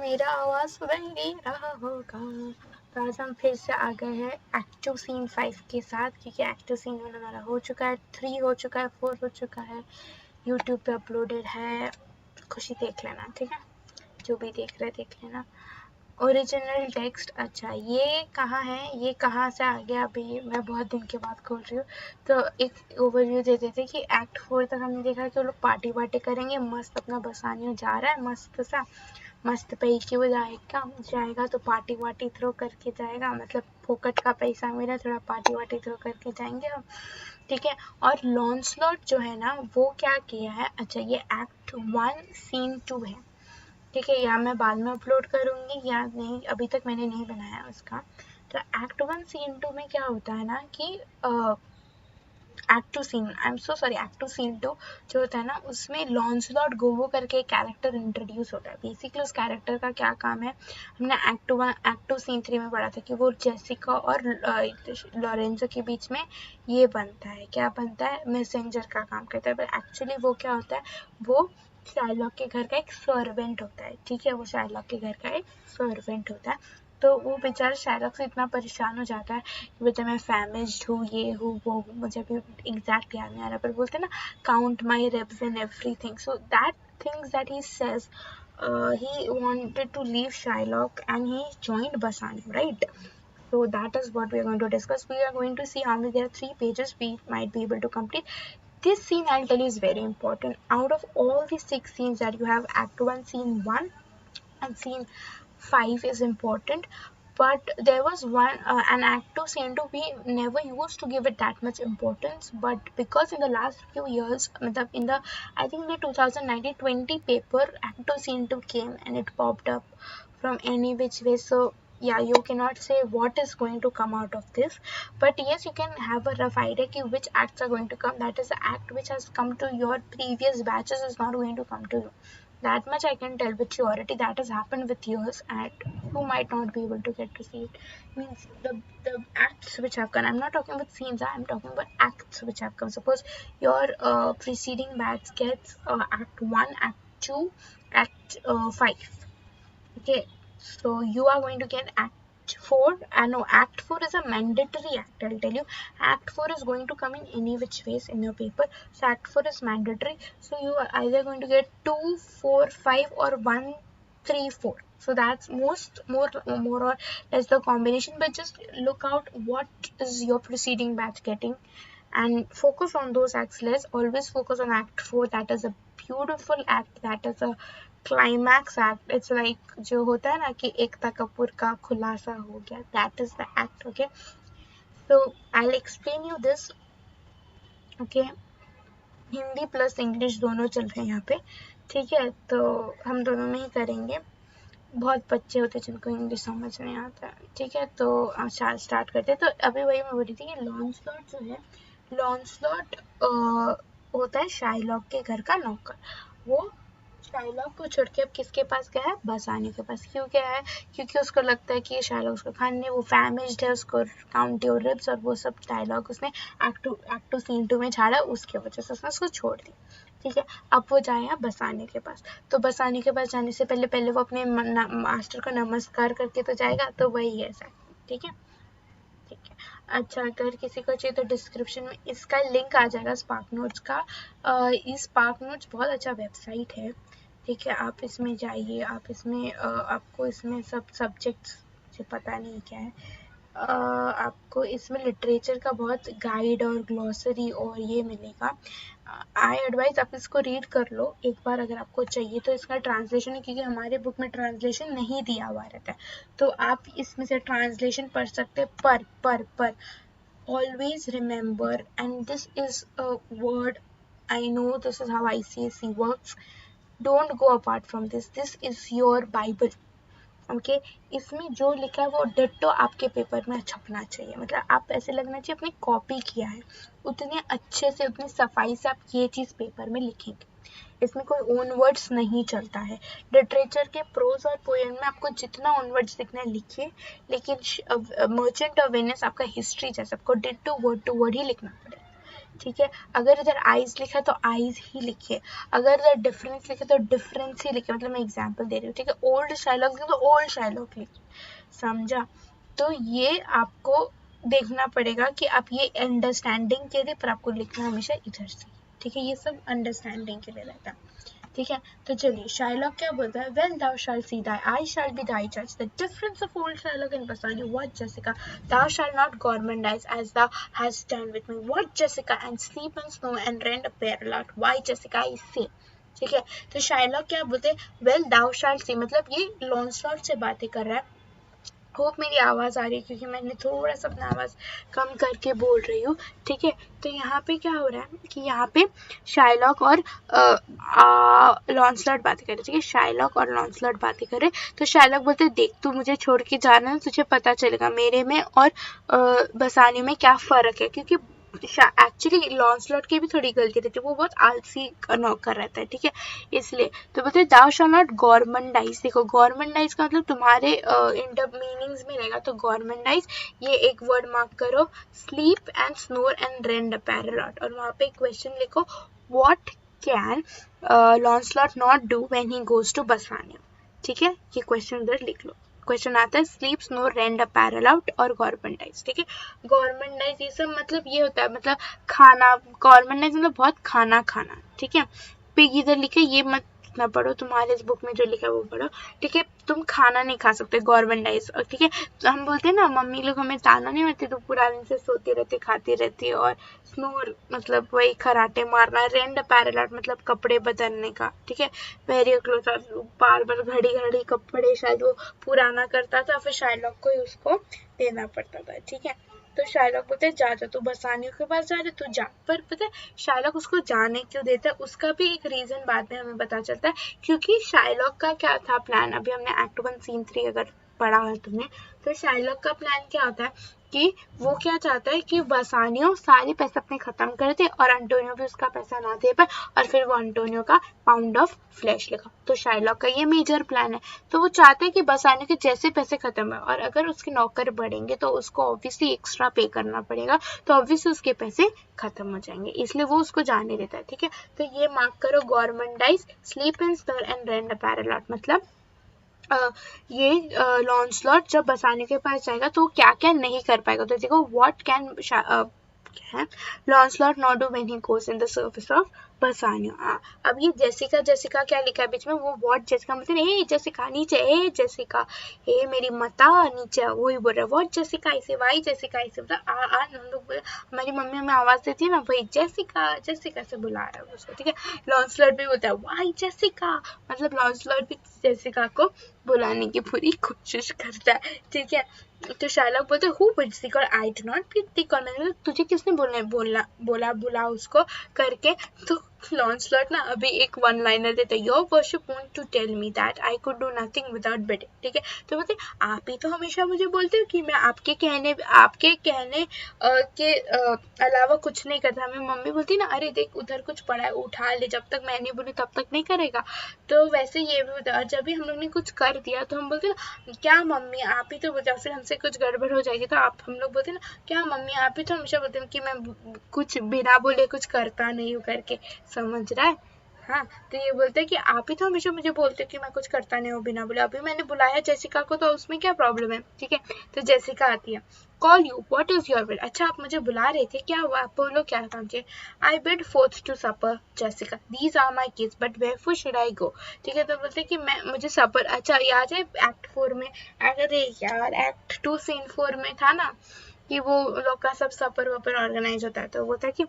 मेरा आवाज सुनाई दे रहा होगा। तो आज हम फिर से आ गए हैं एक्ट 2 सीन 5 के साथ, क्योंकि एक्ट 2 सीन 1 हमारा हो चुका है, 3 हो चुका है, 4 हो चुका है, यूट्यूब पे अपलोडेड है। खुशी देख लेना, ठीक है, जो भी देख रहे देख लेना। ओरिजिनल टेक्स्ट, अच्छा ये कहाँ है, ये कहाँ से आ गया, अभी मैं बहुत दिन के बाद खोल रही हूँ। तो एक ओवरव्यू दे देते कि एक्ट 4 तक हमने देखा कि वो लोग पार्टी वार्टी करेंगे, मस्त अपना बसाने जा रहा है, मस्त सा मस्त पैकी वो जाएगा तो पार्टी वार्टी थ्रो करके जाएगा, मतलब फोकट का पैसा मेरा, थोड़ा पार्टी वार्टी थ्रो करके जाएंगे हम, ठीक है। और लॉन्सलॉट जो है ना वो क्या किया है, अच्छा ये एक्ट 1 सीन 2 है, ठीक है, या मैं बाद में अपलोड करूँगी या नहीं, अभी तक मैंने नहीं बनाया उसका। तो एक्ट 1 सीन 2 में क्या होता है ना कि act 2 scene, I am so sorry, act 2 scene 2 जो होता है ना उसमें लॉन्सलॉट गोवो करके एक कैरेक्टर इंट्रोड्यूस होता है। बेसिकली उस कैरेक्टर का क्या काम है, हमने एक्ट 2 सीन 3 में पढ़ा था कि वो जेसिका और लॉरेंजो के बीच में ये बनता है, क्या बनता है, मैसेंजर का काम करता है। पर एक्चुअली वो क्या होता है, वो शार्लॉक के घर का एक सर्वेंट होता है, ठीक है, वो शार्लॉक के घर का एक सर्वेंट होता है। तो वो बेचारा शार्लॉक से इतना परेशान हो जाता है कि बेटा मैं फैमिश्ड हूँ, ये हूँ वो हूँ, मुझे अभी एग्जैक्ट याद नहीं आ रहा, पर बोलते हैं ना count my ribs and everything, so that things that he says, he wanted to leave Shylock and he joined Basani, right? So that is what we are going to discuss. We are going to see how many, there are 3 pages we might be able to complete. This scene I'll tell you is very important. Out of all the 6 scenes that you have, Act 1, Scene 1 and Scene 5 is important. But there was one, an Act 2, Scene 2, we never used to give it that much importance. But because in the last few years, in the, I think the 2019-20 paper, Act 2, Scene 2 came and it popped up from any which way. So yeah, you cannot say what is going to come out of this, but yes, you can have a rough idea ki which acts are going to come. That is, the act which has come to your previous batches is not going to come to you. That much I can tell with surety. That has happened with yours and you might not be able to get to see it. Means the acts which have come, I'm not talking about scenes, I'm talking about acts which have come. Suppose your preceding batch gets act 1, act 2, act 5, okay, so you are going to get act 4, and no, act 4 is a mandatory act, I'll tell you. Act 4 is going to come in any which ways in your paper, so act 4 is mandatory. So you are either going to get 2, 4, 5 or 1, 3, 4. So that's more or less the combination, but just look out what is your preceding batch getting and focus on those acts less. Always focus on act 4. That is a beautiful act, that is a climax act. It's like जो होता है ना कि एकता कपूर का खुलासा हो गया, that is the act, okay. So I will explain you this, okay. Hindi plus English दोनों चल रहे हैं यहाँ पे, ठीक है, तो हम दोनों में ही करेंगे. बहुत बच्चे होते हैं जिनको इंग्लिश समझ नहीं आता, ठीक है. तो स्टार्ट करते हैं. तो अभी वही मैं बोल रही थी कि लॉन्सलॉट जो है, लॉन्सलॉट होता है शाइलॉक के घर का नौकर. वो शाइलॉक को छोड़ के अब किसके पास गया है, बसानी के पास. क्यों गया है, क्योंकि उसको लगता है कि ये शाइलॉक उसको खाने, वो फैमिश्ड है, उसको काउंट योर रिब्स और वो सब डायलॉग उसने एक्ट टू सीन 2 में झाड़ा, उसके वजह से उसने उसको छोड़ दी, ठीक है. अब वो जाए बसानी के पास. तो बसानी के पास जाने से पहले वो अपने मास्टर को नमस्कार करके तो जाएगा, तो वही है ऐसा, ठीक है, ठीक है. अच्छा, अगर किसी को चाहिए तो डिस्क्रिप्शन में इसका लिंक आ जाएगा स्पार्क नोट्स का. ये स्पार्क नोट्स बहुत अच्छा वेबसाइट है, ठीक है. आप इसमें जाइए, आप इसमें आपको इसमें सब सब्जेक्ट्स, मुझे पता नहीं क्या है, आपको इसमें लिटरेचर का बहुत गाइड और ग्लॉसरी और ये मिलेगा. आई एडवाइज आप इसको रीड कर लो एक बार अगर आपको चाहिए तो. इसका ट्रांसलेशन है, क्योंकि हमारे बुक में ट्रांसलेशन नहीं दिया हुआ रहता है, तो आप इसमें से ट्रांसलेशन पढ़ सकते हैं. पर always remember, and this is a word, I know this is how ICSE works, don't go apart from this. This is your Bible, okay. इसमें जो लिखा है वो डिट्टो आपके पेपर में छपना चाहिए. मतलब आप ऐसे लगना चाहिए अपनी कॉपी किया है, उतने अच्छे से, उतनी सफाई से आप ये चीज़ पेपर में लिखेंगे. इसमें कोई ओन वर्ड्स नहीं चलता है. लिटरेचर के प्रोज और पोएम में आपको जितना ओन वर्ड्स लिखना है लिखिए, लेकिन मर्चेंट ऑफ वेनिस आपका हिस्ट्री जैसा आपको डिट्टो वर्ड टू वर्ड ही लिखना पड़ेगा. ठीक है। अगर इधर आइज लिखा तो आइज ही लिखिए, अगर इधर डिफरेंस लिखे तो डिफरेंस ही लिखिए, मतलब मैं एग्जांपल दे रही हूँ, ठीक है। ओल्ड शाइलॉक लिखे तो ओल्ड शाइलॉक लिखिए, समझा। तो ये आपको देखना पड़ेगा कि आप ये अंडरस्टैंडिंग के लिए, पर आपको लिखना हमेशा इधर से, ठीक है। ये सब अंडरस्टैंडिंग के लिए रहता है, ठीक है। तो चलिए शाइलॉक क्या बोलता है, when thou shalt see thy eye shall be thy judge, the difference of old Shylock and Bassanio, what Jessica, thou shalt not gormandize as thou hast done with me, what Jessica, and sleep and snow and rend a parallel, why Jessica I say, ठीक है। तो Shylock क्या बोलते हैं, well thou shalt see, मतलब ये लॉन्सलॉट से बातें कर रहा है। होप मेरी आवाज़ आ रही है, क्योंकि मैंने थोड़ा सा अपना आवाज़ कम करके बोल रही हूँ, ठीक है। तो यहाँ पे क्या हो रहा है कि यहाँ पे शाइलॉक और लॉन्सलॉट बातें कर रहे, ठीक है। शाइलॉक और लॉन्सलॉट बातें कर रहे, तो शाइलॉक बोलते देख तू मुझे छोड़ के जाना है, तुझे पता चलेगा मेरे में और बसानी में क्या फ़र्क है, क्योंकि एक्चुअली लॉन्सलॉट की भी थोड़ी गलती रहती है, वो बहुत आलसी नौकर रहता है, ठीक है। इसलिए तो बोलते दाउ शैल नॉट गॉर्मनडाइज, देखो गॉर्मनडाइज का मतलब तुम्हारे इंटर मीनिंग्स में रहेगा, तो गॉर्मनडाइज ये एक वर्ड मार्क करो, sleep and snore and rend apparel, और वहाँ पे क्वेश्चन लिखो, what can Launcelot not do when he goes to Bassanio, ठीक है। ये क्वेश्चन उधर लिख लो। क्वेश्चन आता है स्लीप स्नोर रेंड अ पैरालाउट और गवर्नमेंटाइज, ठीक है। गवर्नमेंटाइज ये सब मतलब ये होता है, मतलब खाना, गवर्नमेंटाइज मतलब बहुत खाना खाना, ठीक है। पिग इधर लिखे, ये मत ना पढ़ो, तुम्हारे इस बुक में जो लिखा है वो पढ़ो, ठीक है। तुम खाना नहीं खा सकते गवर्नमेंटाइज, और ठीक है। तो हम बोलते हैं ना मम्मी लोग हमें ताना नहीं मारती, तो पूरा दिन से सोती रहती खाती रहती है, और स्नोर मतलब वही खराटे मारना, रेंड पैरालाउट मतलब कपड़े बदलने का, ठीक है। वेरी क्लोज, बार बार घड़ी घड़ी कपड़े शायद वो पुराना करता था, फिर शाइलॉक को ही उसको देना पड़ता था, ठीक है। तो शाइलॉक बोलते जा जा तू बसानियों के पास जा रहे तू जा, पर पता है शाइलॉक उसको जाने क्यों देता है, उसका भी एक रीजन बाद में हमें पता चलता है, क्योंकि शाइलॉक का क्या था प्लान, अभी हमने एक्ट 1 सीन 3 अगर पढ़ा है तुमने, तो शाइलॉक का प्लान क्या होता है कि वो क्या चाहता है कि बसानियो सारे पैसे अपने खत्म कर दे और अंटोनियो भी उसका पैसा ना दे पाए, और फिर वो अंटोनियो का पाउंड ऑफ फ्लैश लेगा। तो शाइलॉक का ये मेजर प्लान है, तो वो चाहता है कि बसानियो के जैसे पैसे खत्म है, और अगर उसके नौकर बढ़ेंगे तो उसको ऑब्वियसली एक्स्ट्रा पे करना पड़ेगा, तो ऑब्वियसली उसके पैसे खत्म हो जाएंगे, इसलिए वो उसको जाने देता है, ठीक है। तो ये मार्क करो, governmentise sleep in snore and rend apparel, मतलब ये लॉन्सलॉट जब बसाने के पास जाएगा तो क्या क्या नहीं कर पाएगा, तो देखो what can Launcelot not do when he goes in the service of Bassanio. अब ये जेसिका जेसिका क्या लिखा है बीच में, वो व्हाट जेसिका मतलब ए जेसिका नीचे, ए जेसिका ए मेरी माता नीचे, वही बोल रहा है व्हाट जेसिका ऐसे, वाई जेसिका ऐसे, मतलब हम लोग हमारी मम्मी हमें आवाज देती है ना, वही जेसिका जेसिका से बुला रहा है उसको, ठीक है। लॉन्सलॉट भी बोलता है वाई जेसिका, मतलब लॉन्सलॉट भी जेसिका को बुलाने की पूरी कोशिश करता है, ठीक है। तो शाइलॉक बोलते हु Jessica, I do not beat the call, मतलब तुझे किसने बोला बुला उसको करके। तो लॉन्सलॉट ना अभी एक वन लाइनर देता है, your worship want to tell me that I could do nothing without bidding, ठीक है। तो बोलते आप ही तो हमेशा मुझे बोलते हो कि मैं आपके कहने के अलावा कुछ नहीं करता। हमें मम्मी बोलती ना, अरे देख उधर कुछ पड़ा है उठा ले, जब तक मैं नहीं बोली तब तक नहीं करेगा, तो वैसे ये भी होता है। और जब भी हम लोग ने कुछ कर दिया तो हम बोलते ना क्या मम्मी आप ही तो बोलते, फिर हमसे कुछ गड़बड़ हो जाएगी तो आप हम लोग बोलते ना क्या मम्मी आप ही तो हमेशा बोलते हैं कि मैं कुछ बिना बोले कुछ करता नहीं हूँ करके, समझ रहा है। हाँ, तो ये बोलते हैं कि आप ही तो हमेशा मुझे बोलते हो कि मैं कुछ करता नहीं हूँ बिना बोले, अभी मैंने बुलाया जेसिका को तो उसमें क्या प्रॉब्लम है, ठीक है। तो जेसिका आती है, call you what is your will, अच्छा आप मुझे बुला रहे थे, क्या हुआ, आप बोलो क्या काम चाहिए। I bid forth to supper Jessica, these are my kids but wherefore should I go, ठीक है। तो बोलते कि मैं मुझे सपर, अच्छा याद है एक्ट 4 में, अरे यार एक्ट 2 सीन 4 में था ना कि वो लोग का सब सपर वपर ऑर्गेनाइज होता है, तो वो था कि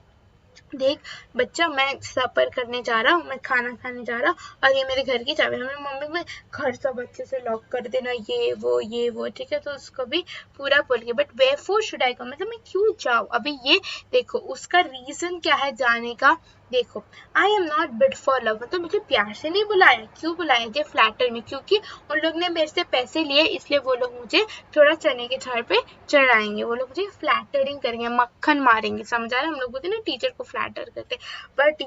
देख बच्चा मैं सपर करने जा रहा हूँ, मैं खाना खाने जा रहा हूँ, और ये मेरे घर की चाबी, हमें मम्मी में घर सब अच्छे से लॉक कर देना, ये वो, ठीक है। तो उसको भी पूरा बोल के, बट वेयरफॉर शुड आई गो, मतलब मैं क्यों जाऊँ, अभी ये देखो उसका रीजन क्या है जाने का, देखो, आई am not bid for love, मतलब मुझे प्यार से नहीं बुलाया। क्यों बुलाया? थे फ्लैटर में, क्योंकि उन लोग ने मेरे से पैसे लिए, इसलिए वो लोग मुझे थोड़ा चने के झाड़ पे चढ़ाएंगे, वो लोग मुझे फ्लैटरिंग करेंगे, मक्खन मारेंगे। समझा रहे? हम लोग बोलते ना टीचर को फ्लैटर करते। But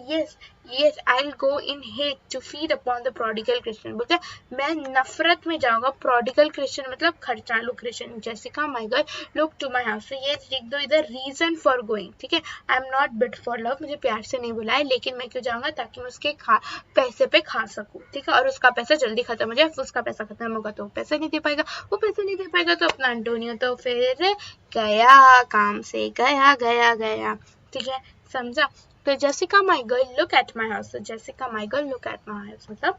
yes I'll go in hate to feed upon the prodigal Christian, बोलते मैं नफरत में जाऊंगा prodigal Christian मतलब खर्चालू Christian. Jessica my girl look to my house, तो ये लिख दो इधर रीजन फॉर गोइंग, ठीक है। आई am not bid for love, मुझे प्यार से नहीं बुलाया, लेकिन मैं क्यों जाऊंगा? ताकि मैं उसके पैसे पे खा सकूं, ठीक है। और उसका पैसा जल्दी खत्म हो जाए, उसका पैसा खत्म होगा तो वो पैसा नहीं दे पाएगा, वो पैसा नहीं दे पाएगा तो अपना एंटोनियो तो फिर गया, काम से गया गया गया, ठीक है। समझा? तो Jessica my girl look at my house, तो Jessica my girl look at my house मतलब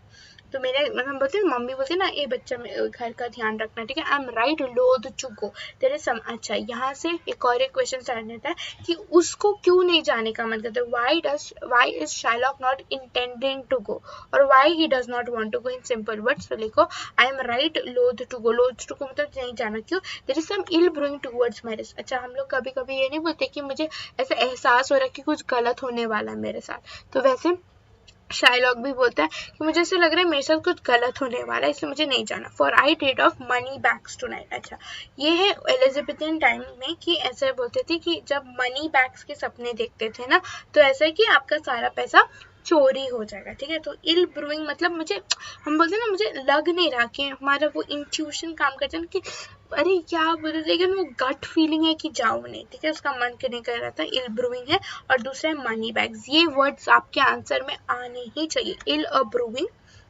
तो मेरे मतलब बोलते हैं मम्मी बोलते ना ये बच्चा घर का ध्यान रखना, ठीक है। आई एम राइट लोथ टू गो, तेरे सम। अच्छा, यहाँ से एक और एक क्वेश्चन स्टार्ट होता है कि उसको क्यों नहीं जाने का मन करता है। Why is Shylock not intending to go, और why he does not want to go. In simple words तो लिखो I am right loath to go. Loath to go मतलब नहीं जाना। क्यों? There is some ill brewing towards my risk. अच्छा, हम लोग कभी कभी ये नहीं बोलते कि मुझे ऐसा एहसास हो रहा है कि कुछ गलत होने वाला है मेरे साथ, तो वैसे शाइलॉक भी बोलता है कि मुझे ऐसा लग रहा है मेरे साथ कुछ गलत होने वाला है, इसलिए मुझे नहीं जाना। For I dread of money bags tonight. अच्छा, ये है एलिजाबेथन टाइम में कि ऐसे बोलते थे कि जब मनी बैग्स के सपने देखते थे ना, तो ऐसा है कि आपका सारा पैसा चोरी हो जाएगा, ठीक है। तो इल ब्रूइंग मतलब मुझे, हम बोलते हैं ना, मुझे लग नहीं रहा कि हमारा वो इंट्यूशन काम करता है कि अरे क्या बोल रहे, लेकिन वो गट फीलिंग है कि जाओ नहीं, ठीक है। उसका मन नहीं कर रहा था। इल ब्रूइंग है, और दूसरा है मनी बैग्स। ये वर्ड्स आपके आंसर में आने ही चाहिए, इल ब्रूइंग,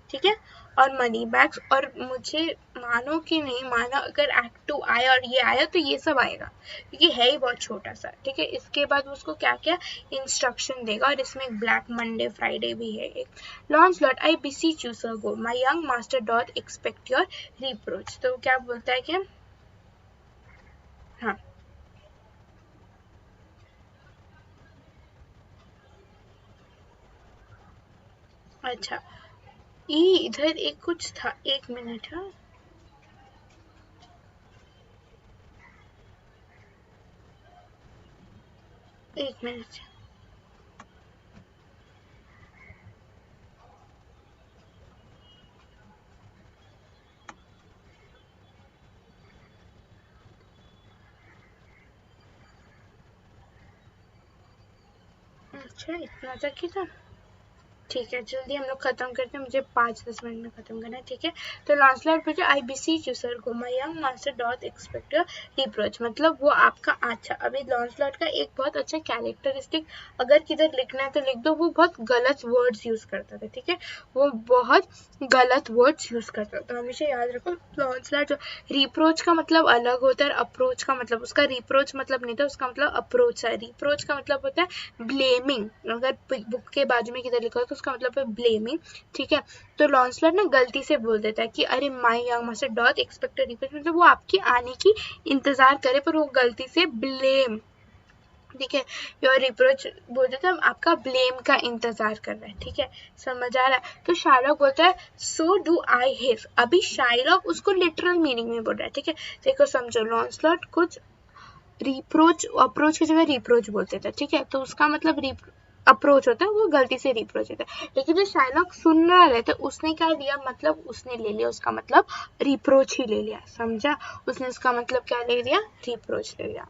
ठीक है, और मनी बैग्स। और मुझे मानो कि नहीं मानो, अगर एक्ट 2 आया और ये आया तो ये सब आएगा, क्योंकि है ही बहुत छोटा सा, ठीक है। इसके बाद उसको क्या क्या इंस्ट्रक्शन देगा, और इसमें एक ब्लैक मंडे फ्राइडे भी है। एक लॉन्सलॉट आई beseech you sir go, my young master doth expect your reproach। तो क्या बोलता है कि हाँ, अच्छा, ये इधर एक कुछ था, एक मिनट। हाँ, एक मिनट। अच्छा, इतना तक ही था। ठीक है, जल्दी हम लोग खत्म करते हैं, मुझे 5-10 मिनट में खत्म करना है, ठीक है। तो लॉन्सलॉट पूछे आई beseech you sir go, my young master doth expect your reproach, मतलब वो आपका। अच्छा, अभी लॉन्सलॉट का एक बहुत अच्छा कैरेक्टरिस्टिक अगर किधर लिखना है तो लिख दो, वो बहुत गलत वर्ड्स यूज करता था, ठीक है। वो बहुत गलत वर्ड्स यूज करता था, हमेशा याद रखो। लॉन्सलॉट रिप्रोच का मतलब अलग होता है, अप्रोच का मतलब, उसका रिप्रोच मतलब नहीं था, उसका मतलब अप्रोच है। रिप्रोच का मतलब होता है ब्लेमिंग, अगर बुक के बाजू में किधर लिखा हो तो उसका मतलब है ब्लेमिंग, ठीक है। तो लॉन्सलॉट ना गलती से बोल देता है कि अरे my young master dot expected reproach, मतलब वो आपकी आने की इंतजार करे, पर वो गलती से ब्लेम, ठीक है, योर रिप्रोच बोल देता है, आपका ब्लेम का इंतजार कर रहा है, ठीक है। समझ आ रहा है? तो शाइलॉक बोलता है सो डू आई हिज। अभी शाइलॉक उसको लिटरल मीनिंग में बोल रहा है, ठीक है। देखो समझो, लॉन्सलॉट कुछ रिप्रोच, अप्रोच की जगह रिप्रोच बोलते थे, ठीक है। तो उसका मतलब अप्रोच होता है, वो गलती से रिप्रोच होता है। लेकिन जो शाइलॉक सुन रहा है तो उसने क्या लिया, मतलब उसने ले लिया उसका मतलब रिप्रोच ही ले लिया, समझा। उसने उसका मतलब क्या ले लिया, रिप्रोच ले लिया।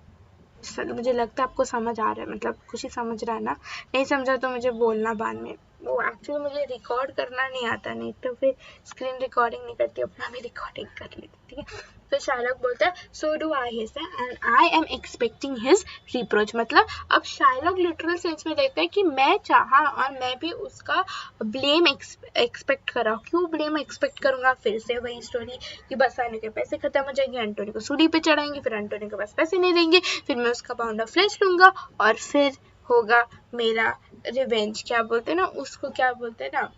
मुझे लगता है आपको समझ आ रहा है, मतलब कुछ ही समझ रहा है ना। नहीं समझा तो मुझे बोलना बाद में, वो एक्चुअली मुझे रिकॉर्ड करना नहीं आता, नहीं तो फिर स्क्रीन रिकॉर्डिंग नहीं करती, अपना भी रिकॉर्डिंग कर लेती, ठीक है। तो शाइलॉक बोलता है so do I his and I am expecting his reproach, मतलब अब शाइलॉक लिटरल सेंस में देखता है कि मैं चाहा और मैं भी उसका ब्लेम एक्सपेक्ट कर रहा हूँ। क्यों ब्लेम एक्सपेक्ट करूंगा? फिर से वही स्टोरी कि बस आने के पैसे खत्म हो जाएंगे, एंटोनी को सूली पे चढ़ाएंगे, फिर एंटोनी के पास पैसे नहीं देंगे, फिर मैं उसका पाउंड ऑफ फ्लेश लूंगा, और फिर होगा मेरा रिवेंज। क्या बोलते हैं ना उसको, क्या बोलते हैं ना,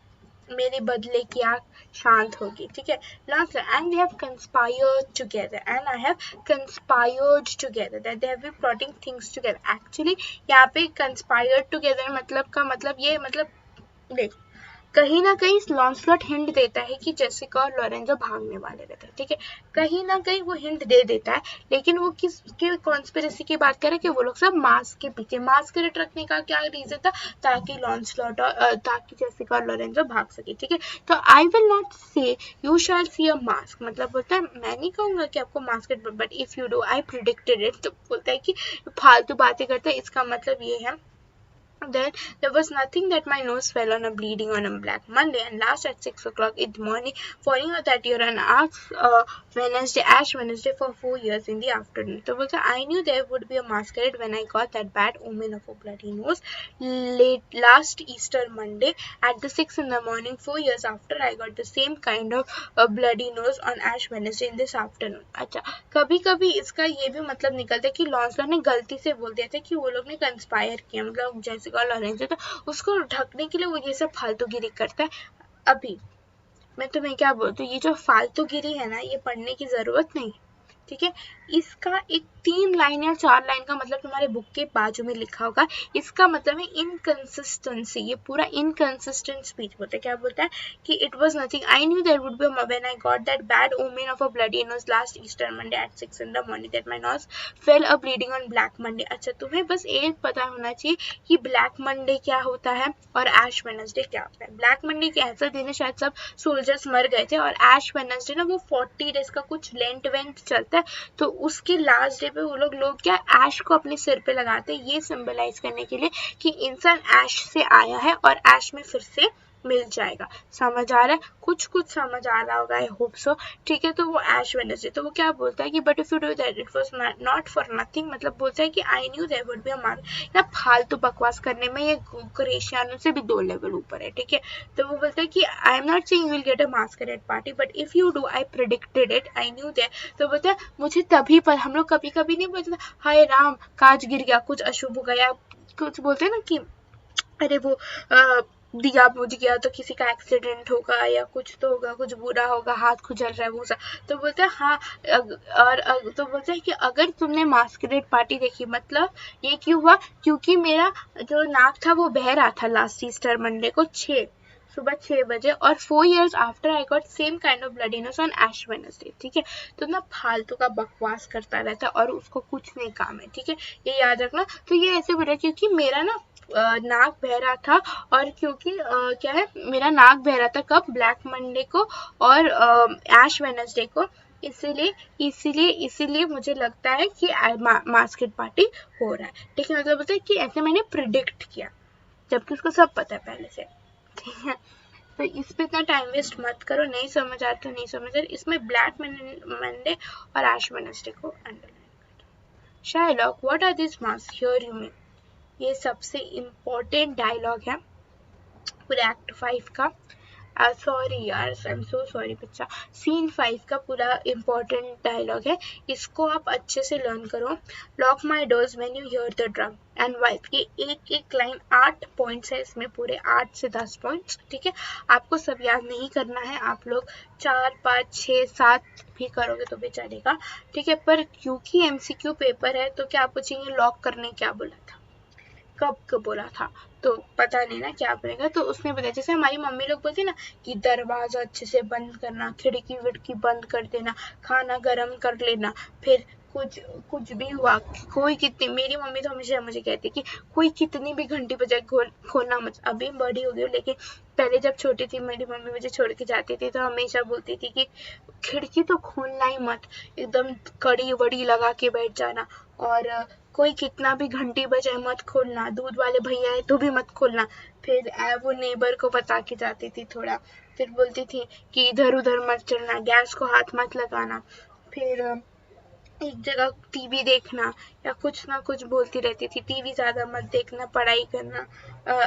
मेरे बदले की आग शांत होगी, ठीक है। Last, and they have conspired together, and I have conspired together, that they have been plotting things together. Actually यहाँ पे कंस्पायर्ड टुगेदर मतलब का मतलब ये मतलब देख, कहीं ना कहीं लॉन्सलॉट हिंट देता है कि जेसिका और लॉरेंजो भागने वाले रहते हैं, ठीक है, कहीं ना कहीं वो हिंट दे देता है, लेकिन वो किसके कॉन्स्पिरेसी की बात करे कि वो लोग सब मास्क के पीछे, मास्क रखने का क्या रीजन था, ताकि लॉन्सलॉट और ताकि जेसिका और लॉरेंजो भाग सके, ठीक है। तो I will not say you shall see a mask, मतलब बोलता है मैं नहीं कहूंगा कि आपको mask, but if you do I predicted it, तो बोलता है कि फालतू बातें करता है, इसका मतलब ये है Then there was nothing that my nose fell on a bleeding on a black Monday and last at 6 o'clock in the morning, finding out that you're an Ash Wednesday for 4 years in the afternoon. So I knew there would be a masquerade when I got that bad omen of a bloody nose late last Easter Monday at the 6 in the morning, 4 years after I got the same kind of bloody nose on Ash Wednesday in this afternoon. अच्छा, कभी कभी इसका ये भी मतलब निकलता है कि लॉन्सलॉट ने गलती से बोल दिया था कि वो लोग ने कंस्पायर किया, मतलब जैसे लॉरेंजो, तो उसको ढकने के लिए वो ये सब फालतूगिरी करता है। अभी मैं तुम्हें क्या बोलती हूँ, ये जो फालतूगिरी है ना, ये पढ़ने की जरूरत नहीं, ठीक है। इसका एक 3 लाइन या 4 लाइन का मतलब तुम्हारे बुक के बाजू में लिखा होगा। इसका मतलब है इनकंसिस्टेंसी, ये पूरा इनकंसिस्टेंट स्पीच बोलता है। क्या बोलता है कि it was nothing, I knew there would be when I got that bad omen of a bloody nose last Easter Monday at 6 in the morning that my nose fell a bleeding on black Monday। अच्छा, तुम्हें बस एक पता होना चाहिए कि black Monday क्या होता है और ऐश वेडनेसडे क्या होता है। ब्लैक मंडे के ऐसा दिन है, शायद सब सोल्जर्स मर गए थे, और ऐश वेडनेसडे ना वो 40 डेज का कुछ लेंट वेंट चलता है, तो उसके लास्ट डे पे वो लोग क्या ऐश को अपने सिर पे लगाते हैं, ये सिंबलाइज करने के लिए कि इंसान ऐश से आया है और ऐश में फिर से मिल जाएगा। समझ आ रहा है? कुछ कुछ समझ आ रहा होगा, आई होप सो, ठीक है। तो वो ऐश वेडनेसडे, तो वो क्या बोलता है कि but if you do that it was not for nothing, मतलब बोलता है कि I knew there would be a mask. ना फालतू बकवास करने में ये क्रेशियानो से भी 2 लेवल ऊपर है, ठीक है। तो वो बोलता है कि आई am not saying you will get a masquerade party, but if you do I predicted it, I knew that. तो बोलता है मुझे तभी पर, हम लोग कभी कभी नहीं बोलते हाय राम कांच गिर गया, कुछ अशुभ हो गया, कुछ बोलते हैं ना कि अरे वो दिया बुझ गया तो किसी का एक्सीडेंट होगा या कुछ तो होगा, कुछ बुरा होगा, हाथ खुजल रहा है वो सब, तो बोलते हैं हाँ। और तो बोलते हैं कि अगर तुमने मास्करेड पार्टी देखी, मतलब ये क्यों हुआ, क्योंकि मेरा जो नाक था वो बह रहा था लास्ट ईस्टर मंडे को सुबह 6 बजे, और 4 years after I got same kind of bloodiness on Ash Wednesday, ठीक है। तो ना फालतू का बकवास करता रहता है और उसको कुछ नहीं काम है, ठीक है, ये याद रखना। तो ये ऐसे बोल रहा है क्योंकि मेरा ना नाक बह रहा था, और क्योंकि क्या है, मेरा नाक बह रहा था कब, ब्लैक मंडे को और ऐश वेडनेसडे को, इसीलिए मुझे लगता है कि मास्केड पार्टी हो रहा है, ठीक है। मतलब बोलते हैं कि ऐसे मैंने प्रिडिक्ट किया, जबकि उसको सब पता है पहले से, ठीक है। तो इस पे इतना टाइम वेस्ट मत करो, नहीं समझ आ तो नहीं समझ आ, इसमें ब्लैक मंडे और ऐश वेडनेसडे को अंडरलाइन करो। Shylock, what are this mask here you mean, ये सबसे इम्पोर्टेंट डायलॉग है पूरे एक्ट 5 का। सॉरी यार, आई एम सो सॉरी बच्चा, सीन 5 का पूरा इम्पोर्टेंट डायलॉग है, इसको आप अच्छे से लर्न करो। Lock my doors when you hear the drum and wife, ये एक लाइन 8 पॉइंट्स है इसमें, पूरे 8 से 10 पॉइंट्स, ठीक है। आपको सब याद नहीं करना है, आप लोग 4, 5, 6, 7 भी करोगे तो भी चलेगा, ठीक है। पर क्योंकि MCQ पेपर है तो क्या आप पूछेंगे लॉक करने क्या बोला था, कब बोला था, तो पता नहीं ना क्या बोलेगा। तो उसने बताया, जैसे हमारी मम्मी लोग बोलती ना कि दरवाजा अच्छे से बंद करना, खिड़की विड़की बंद कर देना, खाना गर्म कर लेना, फिर कुछ भी हुआ, कोई कितनी, मेरी मम्मी तो हमेशा मुझे कहती कि कोई कितनी भी घंटी बजाए खोलना मत। अभी बड़ी हो गई, लेकिन पहले जब छोटी थी मेरी मम्मी मुझे छोड़ के जाती थी तो हमेशा बोलती थी कि खिड़की तो खोलना ही मत, एकदम कड़ी वड़ी लगा के बैठ जाना, और कोई कितना भी घंटी बजाए मत खोलना, दूध वाले भैया है तो भी मत खोलना। फिर वो नेबर को बता के जाती थी थोड़ा, फिर बोलती थी कि इधर उधर मत चलना, गैस को हाथ मत लगाना, फिर एक जगह टीवी देखना या कुछ ना कुछ बोलती रहती थी, टीवी ज़्यादा मत देखना, पढ़ाई करना,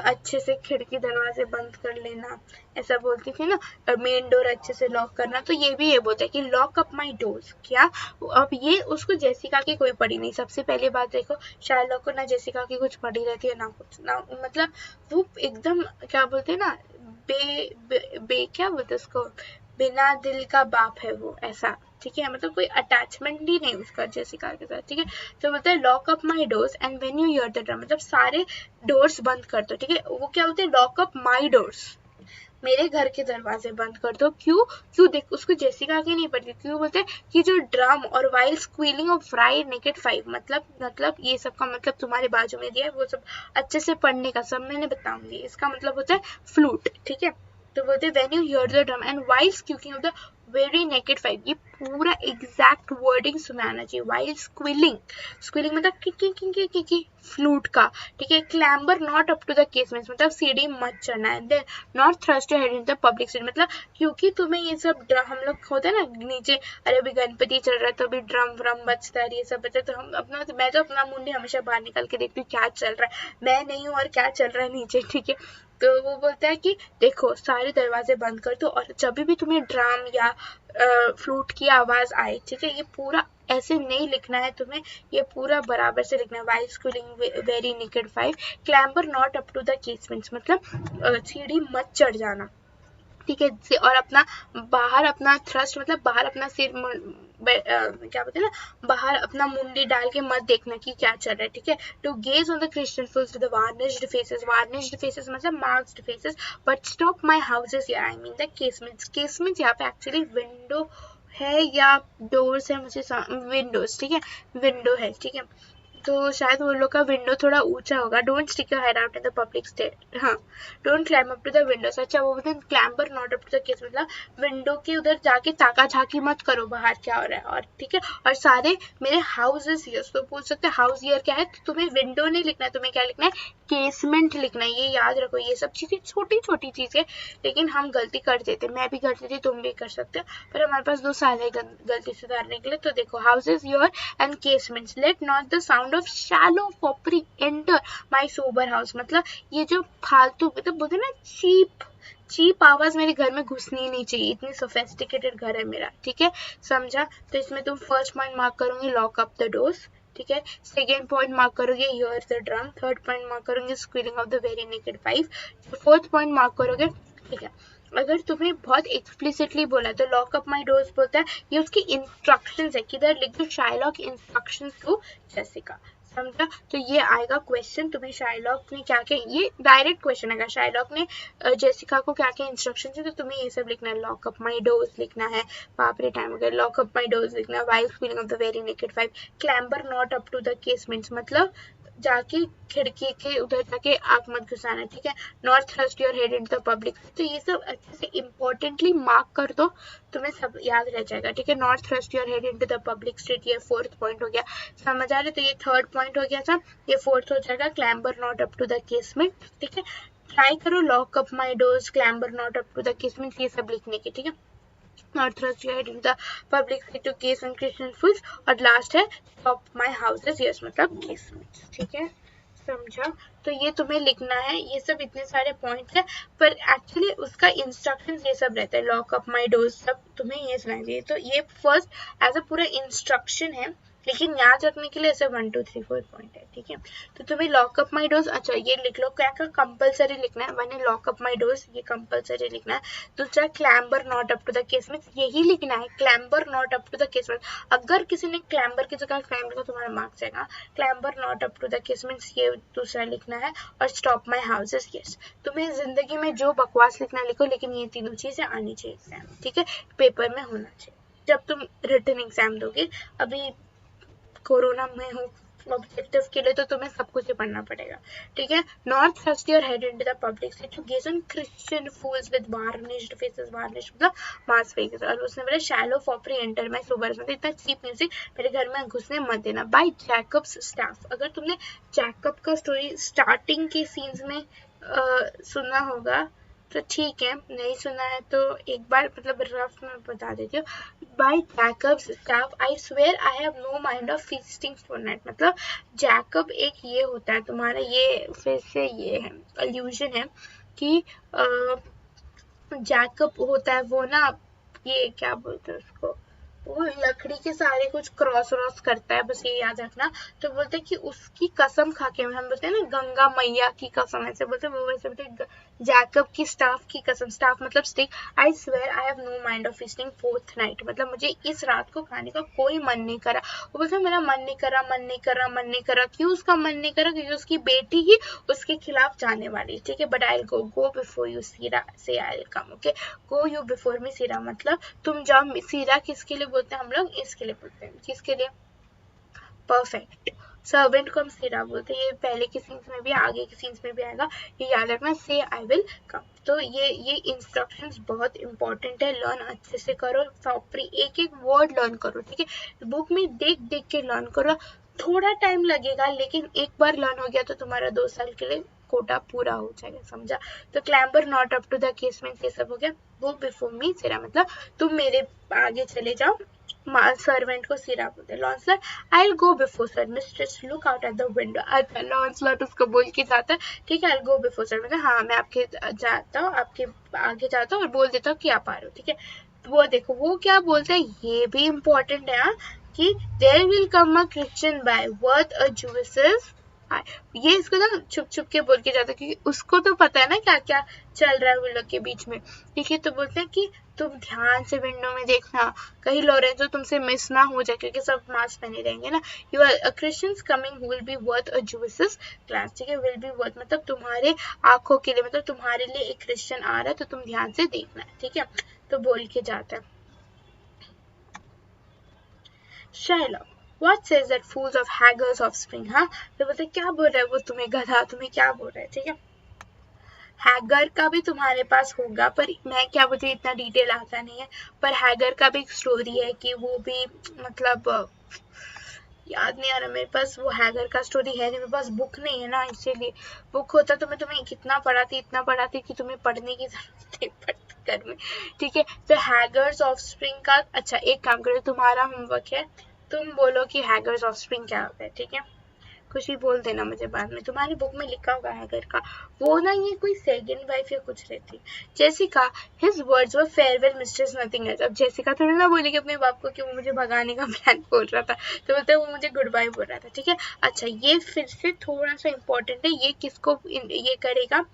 अच्छे से खिड़की दरवाजे बंद कर लेना, ऐसा बोलती थी ना। मेन डोर अच्छे से लॉक करना, तो ये भी ये बोलता है कि लॉक अप माई डोर्स। क्या अब ये उसको जेसिका की कोई पड़ी नहीं। सबसे पहले बात देखो, शार्लॉक को ना जेसिका की कुछ पड़ी रहती है ना कुछ, ना मतलब वो एकदम क्या बोलते हैं ना, क्या बोलते उसको, बिना दिल का बाप है वो, ऐसा, ठीक है। मतलब कोई अटैचमेंट ही नहीं उसका जेसिका के साथ, ठीक है। तो बोलता है lock up my doors and when you hear the drum, मतलब सारे डोर्स बंद कर दो, ठीक है। वो क्या बोलते हैं, लॉक अप माई डोर्स, मेरे घर के दरवाजे बंद कर दो। क्यों? क्यों? देख, उसको जेसिका की नहीं पड़ती। क्यों बोलते हैं कि जो ड्रम और while squealing of right naked 5, मतलब ये सब का मतलब तुम्हारे बाजू में दिया है, वो सब अच्छे से पढ़ने का सब मैंने बताऊंगी। इसका मतलब होता है फ्लूट, ठीक है। तो बोलते हैं when you hear the drum and vile squealing of the very naked 5, ये पूरा एग्जैक्ट वर्डिंग सुना आना चाहिए। वाइल स्क्विलिंग, स्क्विलिंग मतलब की फ्लूट का, ठीक है। Clamber not up to the casement, मतलब सीढ़ी मत चढ़ना है। Then not thrust your head in the public street, मतलब क्योंकि तुम्हें ये सब हम लोग होते हैं ना नीचे, अरे अभी गणपति चल रहा है तो अभी ड्रम व्रम बजता है, ये सब बजता है, तो हम अपना, मैं तो अपना मुंडी हमेशा बाहर निकल के देखती हूँ क्या चल रहा है, मैं नहीं हूँ और क्या चल रहा है नीचे, ठीक है। तो वो बोलता है कि देखो सारे दरवाजे बंद कर दो, और जब भी तुम्हें ड्रम या फ्लूट की आवाज आए, ठीक है, ये पूरा ऐसे नहीं लिखना है तुम्हें, ये पूरा बराबर से लिखना है। Vile schooling very naked 5, clamber not up to the casements, मतलब सीढ़ी मत चढ़ जाना, ठीक है। और अपना बाहर अपना थ्रस्ट, मतलब बाहर अपना सिर क्या बोलते हैं ना, बाहर अपना मुंडी डाल के मत देखना कि क्या चल रहा है, ठीक है। To gaze on the Christian fools with varnished faces, varnished faces मतलब marked faces, but stop my houses hear, I mean the casements. Casements यहाँ पे एक्चुअली विंडो है या डोर्स है, मुझे विंडोज, ठीक है, विंडो है, ठीक है। तो शायद वो लोग का विंडो थोड़ा ऊंचा होगा। Don't stick your head out in the public state, हाँ, don't climb up to the windows. अच्छा, वो बोलते हैं clamber not up to the case, मतलब विंडो के उधर जाके ताका झाकी मत करो बाहर क्या हो रहा है, और ठीक है। और सारे मेरे हाउसेस ईयर, तो पूछ सकते हैं हाउस ईयर क्या है, तो तुम्हें विंडो नहीं लिखना है, तुम्हें क्या लिखना है, केसमेंट लिखना है। ये याद रखो, ये सब चीजें छोटी छोटी चीजें, लेकिन हम गलती कर देते, मैं भी करती थी, तुम भी कर सकते हो, पर हमारे पास 2 साल है गलती सुधारने के लिए। तो देखो, houses ear and casements, let not the sound of shallow foppery enter my sober house, मतलब ये जो फालतू, मतलब बोलते ना चीप आवाज मेरे घर में घुसनी नहीं चाहिए, इतनी सोफेस्टिकेटेड घर है मेरा, ठीक है, समझा। तो इसमें तुम फर्स्ट पॉइंट मार्क करोगे लॉक अप द डोर्स, ठीक है। सेकेंड पॉइंट मार्क करोगे hear the drum, third point mark करोगे squealing of the very naked 5, fourth point mark करोगे, ठीक है। अगर तुम्हें बहुत एक्सप्लिसिटली बोला तो लॉक अप माई डोर्स बोलता है, ये उसकी इंस्ट्रक्शंस है, किधर लिख दो शाइलॉक इंस्ट्रक्शंस टू जेसिका, समझा। तो ये आएगा क्वेश्चन, तुम्हें शाइलॉक ने क्या क्या, ये डायरेक्ट क्वेश्चन आएगा, शाइलॉक ने जेसिका को क्या क्या इंस्ट्रक्शन थे, तो तुम्हें ये सब लिखना है। लॉक अप माई डोर्स लिखना है, बाप रे टाइम हो गया, लॉक अप माई डोर्स लिखना है, vile squealing of the very naked 5, clamber not up to the casements, मतलब जाके खिड़की के उधर जाके आग मत घुसाना, ठीक है। Not thrust your head in the public, तो ये सब अच्छे से इम्पोर्टेंटली मार्क कर दो, तुम्हें सब याद रह जाएगा, ठीक है। Not thrust your head in the public street, ये फोर्थ पॉइंट हो गया, समझ आ रहे। तो ये थर्ड पॉइंट हो गया था, ये फोर्थ हो जाएगा, clamber not up to the casement, ठीक है। ट्राई करो lock up my doors, clamber not up to the casement, ये सब लिखने की, ठीक है। Not thrust your head in the public street to case and Christian fools, और लास्ट है स्टॉप माई हाउसेस, यस मतलब केसमेंट, ठीक है, समझा। तो ये तुम्हें लिखना है, ये सब इतने सारे पॉइंट्स है, पर एक्चुअली उसका इंस्ट्रक्शंस ये सब रहता है, लॉक अप माई डोर्स सब तुम्हें ये सुनाई चाहिए। तो ये फर्स्ट एज अ पूरा इंस्ट्रक्शन है, लेकिन याद रखने के लिए ऐसे 1 2 3 4 पॉइंट है, ठीक है। तो तुम्हें लॉक अप माई डोर्स, अच्छा ये लिख लो, क्या क्या कंपलसरी लिखना है, मैंने लॉक अप माई डोर्स ये कंपलसरी लिखना है। दूसरा clamber not up to the casement, यही लिखना है, clamber not up to the casement. अगर किसी ने क्लैम्बर की जगह क्लैम्बर को, तुम्हारा मार्क्स आएगा। Clamber not up to the casement, ये दूसरा लिखना है, और स्टॉप माई हाउसेस, यस। तुम्हें जिंदगी में जो बकवास लिखना लिखो, लेकिन ये तीनों चीजें आनी चाहिए एग्जाम, ठीक है, पेपर में होना चाहिए जब तुम रिटन एग्जाम दोगे। अभी कोरोना में हो ऑब्जेक्टिव के लिए, तो तुम्हें सब कुछ ही पढ़ना पड़ेगा, ठीक है। Not thrust your head into the public street to gaze on Christian fools with varnished faces, varnished मतलब मास्क फेसेस, और उसने बोला shallow foppery enter my sober, मतलब इतना चीप म्यूजिक मेरे घर में घुसने मत देना, बाय जैकब्स स्टाफ। अगर तुमने जैकब का स्टोरी स्टार्टिंग के सीन्स में सुना होगा तो ठीक है, नहीं सुना है तो एक बार मतलब रफ में बता देती हूँ। By Jacob's staff I swear I have no mind of feasting for night, मतलब जैकब एक ये होता है तुम्हारा, ये फिर से ये है अल्यूजन है कि जैकब होता है वो ना, ये क्या बोलते हैं उसको, वो लकड़ी के सारे कुछ क्रॉस व्रॉस करता है, बस ये याद रखना। तो बोलते हैं कि उसकी कसम खा के, हम बोलते हैं ना गंगा मैया की कसम, ऐसे बोलते हैं, वो वैसे बोलते हैं जैकब की स्टाफ की कसम, स्टाफ मतलब stick, I swear I have no mind of feasting forth night, मतलब मुझे इस रात को खाने का कोई मन नहीं करा। वो बोलते मेरा मन नहीं करा, मन नहीं करा, मन नहीं करा। क्यों उसका मन नहीं करा? क्योंकि उसकी बेटी ही उसके खिलाफ जाने वाली, ठीक है। But I go before you sirrah से I come, okay. Go you before me sirrah मतलब तुम जाओ। सीरा किसके लिए बोलते हैं हम लोग? इसके लिए बोलते हैं, किसके लिए? परफेक्ट। सर्वेंट को हम सीरा बोलते हैं, ये पहले के सीन्स में भी, आगे के सीन्स में भी आएगा, ये याद रखना। से आई विल कम। तो ये इंस्ट्रक्शंस बहुत इंपॉर्टेंट है, लर्न अच्छे से करो, प्रॉपरली एक एक वर्ड लर्न करो, ठीक है। बुक में देख देख के लर्न करो, थोड़ा टाइम लगेगा, लेकिन एक बार लर्न हो गया तो तुम्हारा 2 साल के लिए कोटा पूरा हो जाएगा, समझा। तो clamber not up to the case means ये सब हो गया। वो बिफोर मी सीरा मतलब तुम मेरे आगे चले जाओ। सर्वेंट को सीरा बोलते हैं। Launcelot I will go before sir, mistress look out at the window. अच्छा, लॉन्सलॉट उसको बोल के जाता है, ठीक है। I will go before sir मतलब हाँ मैं आपके जाता हूँ, आपके आगे जाता हूँ और बोल देता हूँ कि आप आ रहे हो, ठीक है। वो देखो वो क्या बोलते हैं, ये भी इम्पोर्टेंट है कि there will come a Christian by worth a Jewess. ये इसको ना छुप छुप के बोल के जाता है, क्योंकि उसको तो पता है ना क्या क्या चल रहा है उन लोग के बीच में, ठीक है। तो बोलते हैं कि तुम ध्यान से विंडो में देखना, कहीं लोरेंजो तुमसे मिस ना हो जाए, क्योंकि सब मास्क पहने रहेंगे ना। You are Christians coming who will be worth a Jewess class, ठीक है। विल बी वर्थ मतलब तुम्हारे आंखों के लिए, मतलब तुम्हारे लिए एक क्रिश्चियन आ रहा है, तो तुम ध्यान से देखना, ठीक है। तो बोल के जाता है। Shylock, what says that fools of Hagar's offspring, हाँ। तो बोलते क्या बोल रहा है वो तुम्हें, गधा, तुम्हें क्या बोल रहा है, ठीक है। हैगर का भी तुम्हारे पास होगा, पर मैं क्या बोलती, इतना डिटेल आता नहीं है। पर हैगर का भी एक स्टोरी है कि वो भी मतलब याद नहीं आ रहा मेरे पास, वो हैगर का स्टोरी है नहीं, मेरे पास बुक नहीं है ना, इसीलिए। बुक होता तो मैं तुम्हें कितना पढ़ाती, इतना पढ़ाती कि तुम्हें पढ़ने की जरूरत नहीं पड़ती घर में, ठीक है। तो हैगर्स ऑफस्प्रिंग का, अच्छा एक काम करो, तुम्हारा होमवर्क है, तुम बोलो कि हैगर्स ऑफस्प्रिंग क्या होता है, ठीक है। कुछ भी बोल देना मुझे बाद में, तुम्हारी बुक में लिखा होगा हैगर का। वो ना ये कोई सेकंड वाइफ या कुछ रहती। Jessica, his words were farewell mistress nothing else. अब जेसिका थोड़ी ना बोलेगी अपने बाप को कि वो मुझे भगाने का प्लान बोल रहा था, तो बोलते वो मुझे गुड बाय बोल रहा था, ठीक है। अच्छा ये फिर से थोड़ा सा इम्पोर्टेंट है, ये किसको ये करेगा,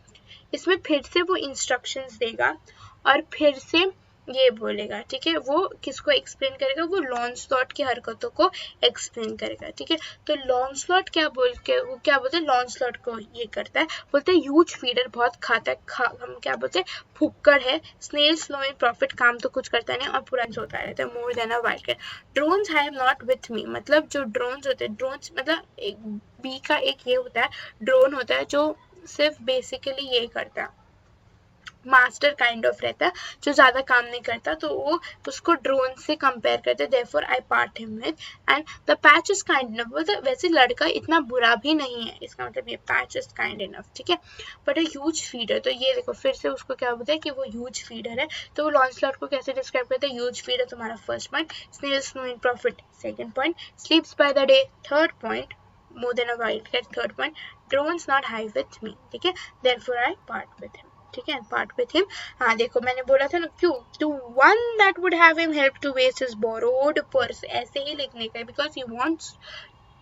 इसमें फिर से वो इंस्ट्रक्शंस देगा और फिर से ये बोलेगा, ठीक है। वो किसको एक्सप्लेन करेगा, वो लॉन्सलॉट की हरकतों को एक्सप्लेन करेगा, ठीक है। तो लॉन्सलॉट क्या बोल के, वो क्या बोलते हैं, लॉन्सलॉट को ये करता है, बोलते हैं ह्यूज फीडर, बहुत खाता है, हम क्या बोलते हैं, फुक्कड़ है। स्नेल स्लो इन प्रॉफिट, काम तो कुछ करता नहीं और पूरा होता रहता है, more than a wild cat. Drones I am not with me, मतलब जो ड्रोन्स होते हैं, ड्रोन्स मतलब एक बी का एक ये होता है, ड्रोन होता है जो सिर्फ बेसिकली ये करता है, मास्टर काइंड ऑफ रहता है, जो ज़्यादा काम नहीं करता, तो वो उसको ड्रोन से कंपेयर करते हैं। Therefore I part him with, and the patch is kind enough, मतलब वैसे लड़का इतना बुरा भी नहीं है, इसका मतलब ये पैच इज काइंड इनफ, ठीक है। बट अ ह्यूज फीडर, तो ये देखो फिर से उसको क्या बोलते हैं कि वो ह्यूज फीडर है। तो वो लॉन्सलॉट को कैसे डिस्क्राइब करते हैं, ह्यूज फीडर तुम्हारा first point, snails no in profit second point, sleeps by the day third point, more than a wildcat third point, drones not high with me, ठीक है। therefore I part with him, ठीक है, part with him। हाँ देखो मैंने बोला था ना, क्यों, to one that would have him help to waste his borrowed purse, ऐसे ही लिखने का, because he wants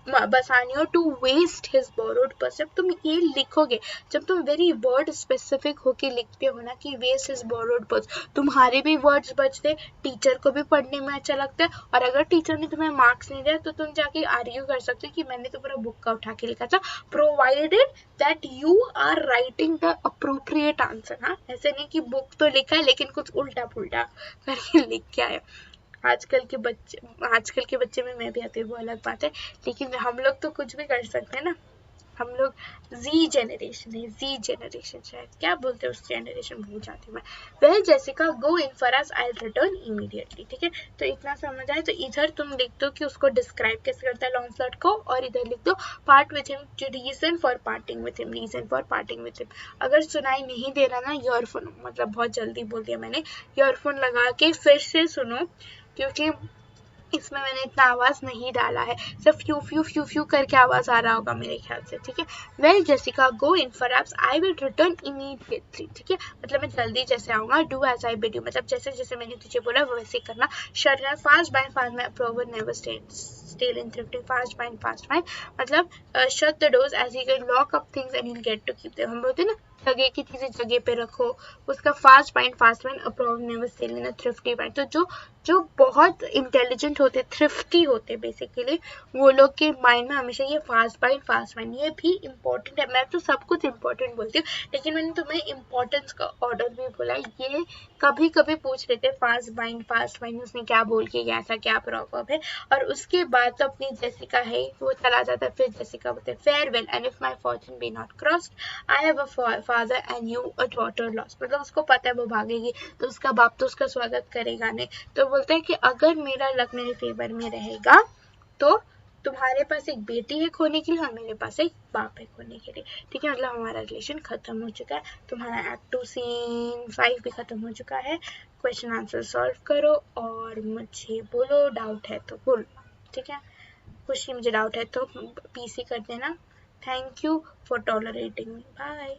Bassanio to waste his borrowed purse. जब तुम ये लिखोगे, जब तुम वेरी वर्ड स्पेसिफिक होके लिखते हो ना कि वेस्ट हिज बोरोड पर्स, तुम्हारे भी वर्ड्स बचते, टीचर को भी पढ़ने में अच्छा लगता है, और अगर टीचर ने तुम्हें मार्क्स नहीं दिया तो तुम जाके आर्ग्यू कर सकते हो कि मैंने तो पूरा बुक का उठा के लिखा था, provided that you are writing the appropriate answer. हाँ, ऐसे नहीं कि बुक तो लिखा है लेकिन कुछ उल्टा पुल्टा करके लिख के आया। आजकल के बच्चे में मैं भी आती हूँ, वो अलग बात है, लेकिन हम लोग तो कुछ भी कर सकते हैं ना। हम लोग जी जनरेशन है, जी जनरेशन शायद, क्या बोलते हैं उस जनरेशन, भूल जाती हूँ मैं। Well Jessica, go in for us, I will return immediately, ठीक है। तो इतना समझ आए, तो इधर तुम लिख दो कि उसको डिस्क्राइब कैसे करता है लॉन्सलॉट को, और इधर लिख दो part with him, reason for parting with him, reason for parting with him. अगर सुनाई नहीं दे रहा ना, ईयरफोन, मतलब बहुत जल्दी बोल दिया मैंने, ईयरफोन लगा के फिर से सुनो, क्योंकि इसमें मैंने इतना आवाज़ नहीं डाला है, सिर्फ फ्यू फ्यू फ्यू फ्यू करके आवाज़ आ रहा होगा मेरे ख्याल से, ठीक है। Well Jessica go in perhaps, I will return immediately, ठीक है, मतलब मैं जल्दी जैसे आऊँगा, do as I bid you, मतलब जैसे जैसे मैंने तुझे बोला वैसे करना। शट फास्ट बाय fast my approval never still in thrifting, fast find मतलब shut the doors as he can lock up things and he'll get to keep them, हम बोलते हैं ना जगह की चीजें जगह पे रखो, उसका fast find approve never still इन थ्रिफ्टी फाइंड। तो जो बहुत इंटेलिजेंट होते, थ्रिफ्टी होते बेसिकली, वो लोग के माइंड में हमेशा ये फास्ट फाइंड ये भी इम्पोर्टेंट है। मैं तो सब कुछ इम्पोर्टेंट बोलती हूँ, लेकिन मैंने तुम्हें इम्पोर्टेंस का ऑर्डर भी बोला। ये कभी कभी पूछ रहे थे फास्ट फाइंड उसने क्या बोल के गया, ऐसा क्या प्रॉब्लम है, और उसके बाद तो अपनी जेसिका है वो चला जाता है, फिर जेसिका बोलते farewell and if my fortune be not crossed I have a father and you a daughter lost, मतलब उसको पता है वो भागेगी तो उसका बाप तो उसका स्वागत करेगा नहीं। तो बोलते हैं कि अगर मेरा लक मेरे फेवर में रहेगा तो तुम्हारे पास एक बेटी है खोने के लिए और मेरे पास एक बाप है खोने के लिए, ठीक है। मतलब हमारा रिलेशन खत्म हो चुका है, तुम्हारा एक्ट 2 सीन 5 भी खत्म हो चुका है। क्वेश्चन आंसर सॉल्व करो और मुझे बोलो, डाउट है तो बोलो, ठीक है। कुछ मुझे डाउट है तो पीसी कर देना। Thank you for tolerating me, bye.